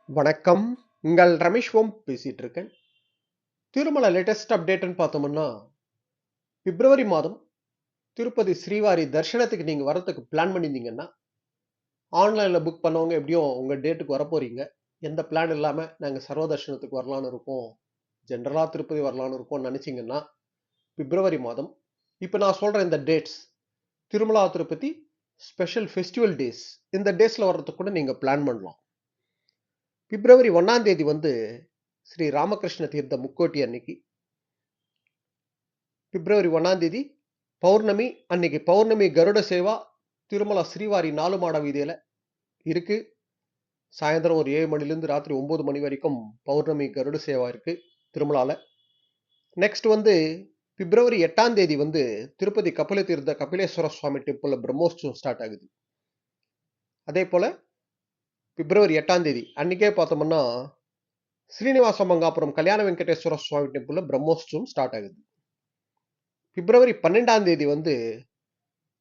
வணக்கம். உங்கள் ரமேஷ் ஓம் பேசிட்டு இருக்கேன். திருமல லேட்டஸ்ட் அப்டேட்ன்னு பார்த்தோம்னா, பிப்ரவரி மாதம் திருப்பதி ஸ்ரீவாரி தரிசனத்துக்கு நீங்க வரதுக்கு பிளான் பண்ணியிருந்தீங்கன்னா, ஆன்லைன்ல புக் பண்ணவங்க எப்படியும் உங்க டேட்டுக்கு வரப்போறீங்க. எந்த பிளான் இல்லாம நாங்க சர்வ தரிசனத்துக்கு வரலான்னு இருக்கோம். ஜெனரலா திருப்பதி வரலான்னு இருக்கோம்னு நினைச்சீங்கன்னா, பிப்ரவரி மாதம் இப்ப நான் சொல்ற இந்த dates Tirumala Tirupati special festival days. இந்த டேஸ்ல வர்றதுக்கு கூட நீங்க பிளான் பண்ணலாம். பிப்ரவரி 1ஆம் தேதி வந்து ஸ்ரீ ராமகிருஷ்ண தீர்த்த முக்கோட்டி அன்னைக்கு. பிப்ரவரி 1ஆம் தேதி பௌர்ணமி அன்னைக்கு பௌர்ணமி கருட சேவா திருமலா ஸ்ரீவாரி 4 மாட வீதியில இருக்கு. சாயந்தரம் ஒரு 7 மணிலேருந்து ராத்திரி 9 மணி வரைக்கும் பௌர்ணமி கருட சேவா இருக்கு திருமலால. நெக்ஸ்ட் வந்து பிப்ரவரி 8ஆம் தேதி வந்து திருப்பதி கபில தீர்த்த கபிலேஸ்வர சுவாமி டெம்பிள்ல பிரம்மோற்சவம் ஸ்டார்ட் ஆகுது. அதே போல பிப்ரவரி 8ஆம் தேதி அன்னைக்கே பார்த்தோம்னா ஸ்ரீனிவாச மங்காபுரம் கல்யாண வெங்கடேஸ்வர சுவாமி டெம்பிள்ல பிரம்மோற்சவம் ஸ்டார்ட் ஆகுது. பிப்ரவரி 12ஆம் தேதி வந்து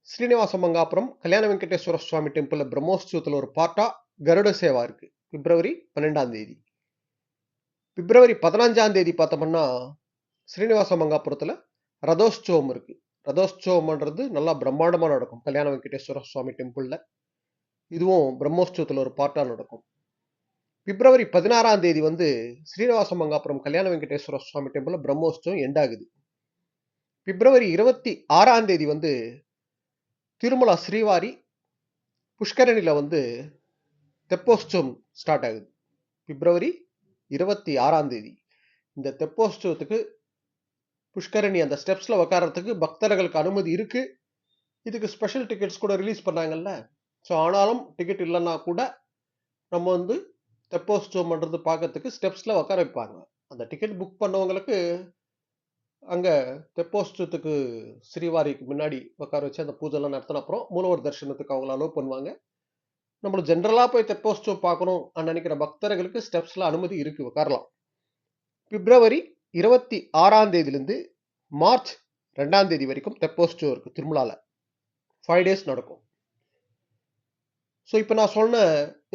ஸ்ரீனிவாச மங்காபுரம் கல்யாண வெங்கடேஸ்வர சுவாமி டெம்பிள்ல பிரம்மோற்சவத்தில் ஒரு பார்ட்டா கருட சேவா இருக்கு. பிப்ரவரி 12ஆம் தேதி. பிப்ரவரி 15ஆம் தேதி பார்த்தோம்னா ஸ்ரீனிவாச மங்காபுரத்துல ரதோற்சவம் இருக்கு. ரதோற்சவம்ன்றது நல்லா பிரம்மாண்டமா நடக்கும் கல்யாண வெங்கடேஸ்வர சுவாமி டெம்பிள்ல. இதுவும் பிரம்மோற்சவத்தில் ஒரு பார்ட்டா நடக்கும். பிப்ரவரி 16ஆம் தேதி வந்து ஸ்ரீனிவாச மங்காபுரம் கல்யாண வெங்கடேஸ்வர சுவாமி டெம்பிள்ல பிரம்மோற்சவம் எண்ட் ஆகுது. பிப்ரவரி 26ஆம் தேதி வந்து திருமலா ஸ்ரீவாரி புஷ்கரணில வந்து தெப்போற்சவம் ஸ்டார்ட் ஆகுது. பிப்ரவரி 26ஆம் தேதி. இந்த தெப்போற்சவத்துக்கு புஷ்கரணி அந்த ஸ்டெப்ஸ்ல உட்காரத்துக்கு பக்தர்களுக்கு அனுமதி இருக்கு. இதுக்கு ஸ்பெஷல் டிக்கெட்ஸ் கூட ரிலீஸ் பண்ணாங்கல்ல. ஸோ ஆனாலும் டிக்கெட் இல்லைன்னா கூட நம்ம வந்து தெப்போற்சவம் பண்றது பார்க்கறதுக்கு ஸ்டெப்ஸ்ல உட்கார வைப்பாங்க. அந்த டிக்கெட் புக் பண்ணவங்களுக்கு அங்க தெப்போற்சவத்துக்கு ஸ்ரீவாரிக்கு முன்னாடி உட்கார வச்சு அந்த பூஜை எல்லாம் நடத்தின அப்புறம் மூலவர் தரிசனத்துக்கு அவங்கள அலோவ் பண்ணுவாங்க. நம்மள ஜென்ரலா போய் தெப்போற்சவம் பார்க்கணும் நினைக்கிற பக்தர்களுக்கு ஸ்டெப்ஸ்ல அனுமதி இருக்கு, உட்காரலாம். பிப்ரவரி 26ஆம் தேதியிலிருந்து மார்ச் 2ஆம் தேதி வரைக்கும் தெப்போற்சவம் இருக்கு திருமலால. 5 டேஸ் நடக்கும். ஸோ இப்போ நான் சொன்ன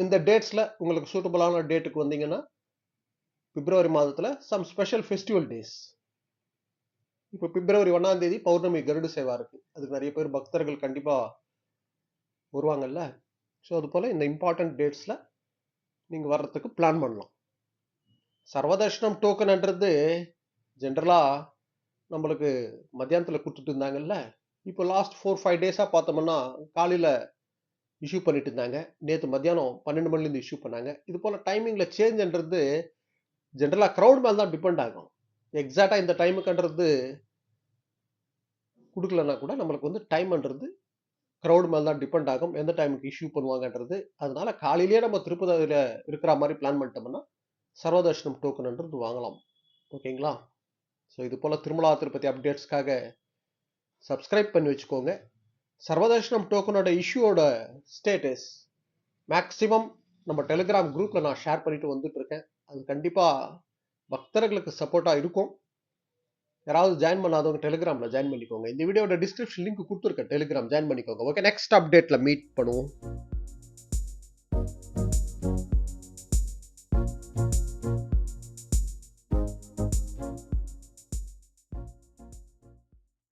இந்த டேட்ஸ்ல உங்களுக்கு சூட்டபிளான டேட்டுக்கு வந்தீங்கன்னா பிப்ரவரி மாதத்துல சம் ஸ்பெஷல் ஃபெஸ்டிவல் டேஸ். இப்போ பிப்ரவரி 1ஆம் தேதி பௌர்ணமி கருட சேவா இருக்கு. அதுக்கு நிறைய பேர் பக்தர்கள் கண்டிப்பா வருவாங்கல்ல. ஸோ அது போல இந்த இம்பார்ட்டன்ட் டேட்ஸ்ல நீங்க வர்றதுக்கு பிளான் பண்ணலாம். சர்வதர்ஷனம் டோக்கன்ன்றது ஜென்ரலா நம்மளுக்கு மத்தியானத்துல கொடுத்துட்டு இருந்தாங்கல்ல. இப்போ லாஸ்ட் 4-5 டேஸா பார்த்தோம்னா காலையில இஷ்யூ பண்ணிட்டு இருந்தாங்க. நேற்று மத்தியானம் 12 மணிலேருந்து இஷ்யூ பண்ணாங்க. இது போல டைமிங்ல சேஞ்ச்ன்றது ஜென்ரலா க்ரௌட் மேல தான் டிபெண்ட் ஆகும். எக்ஸாக்டா இந்த டைமுக்குன்றது கொடுக்கலன்னா கூட நம்மளுக்கு வந்து டைம்ன்றது க்ரௌட் மேல தான் டிபெண்ட் ஆகும். எந்த டைமுக்கு இஷ்யூ பண்ணுவாங்கன்றது. அதனால காலையிலேயே நம்ம திருப்பதியில இருக்கிற மாதிரி பிளான் பண்ணிட்டோம்னா சர்வதர்ஷனம் டோக்கன்ன்றது வாங்கலாம். ஓகேங்களா? ஸோ இது போல திருமலா திருப்பதி அப்டேட்ஸ்க்காக சப்ஸ்கிரைப் பண்ணி வச்சுக்கோங்க. சர்வதர்ஷனம் டோக்கனோட இஷ்யூவோட ஸ்டேட்டஸ் மேக்சிமம் நம்ம டெலிகிராம் குரூப்ல நான் ஷேர் பண்ணிட்டு வந்துட்டு இருக்கேன். அது கண்டிப்பா பக்தர்களுக்கு சப்போர்ட்டா இருக்கும். யாராவது ஜாயின் பண்ணாதவங்க டெலிகிராம்ல ஜாயின் பண்ணிக்கோங்க. இந்த வீடியோட டிஸ்கிரிப்ஷன் லிங்க் கொடுத்துருக்கேன். டெலிகிராம் ஜாயின் பண்ணிக்கோங்க. ஓகே, நெக்ஸ்ட் அப்டேட்ல மீட் பண்ணுவோம்.